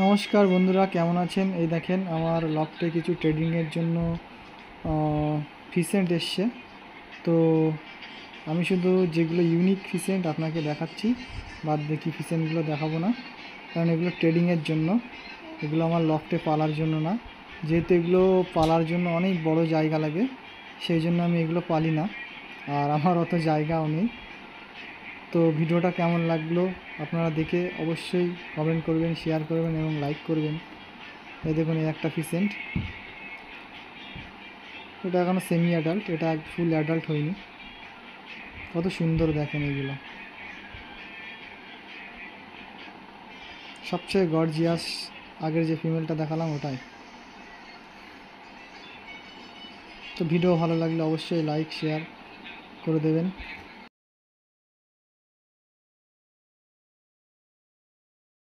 নমস্কার বন্ধুরা, কেমন আছেন? এই দেখেন আমার লফটে কিছু ট্রেডিংয়ের জন্য ফিসেন্ট এসছে। তো আমি শুধু যেগুলো ইউনিক ফিসেন্ট আপনাকে দেখাচ্ছি, বাদ বাকি ফিসেন্টগুলো দেখাবো না, কারণ এগুলো ট্রেডিংয়ের জন্য। এগুলো আমার লফটে পালার জন্য না, যেহেতু এগুলো পালার জন্য অনেক বড় জায়গা লাগে, সেই জন্য আমি এগুলো পালি না, আর আমার অত জায়গাও নেই। তো ভিডিওটা কেমন লাগলো আপনারা দেখে অবশ্যই কমেন্ট করবেন, শেয়ার করবেন এবং লাইক করবেন। এই দেখুন, এই একটা ফিসেন্ট, এটা এখনও সেমি অ্যাডাল্ট, এটা ফুল অ্যাডাল্ট হয়নি। কত সুন্দর দেখেন এইগুলো, সবচেয়ে গর্জিয়াস। আগের যে ফিমেলটা দেখালাম ওটাই। তো ভিডিও ভালো লাগলে অবশ্যই লাইক শেয়ার করে দেবেন।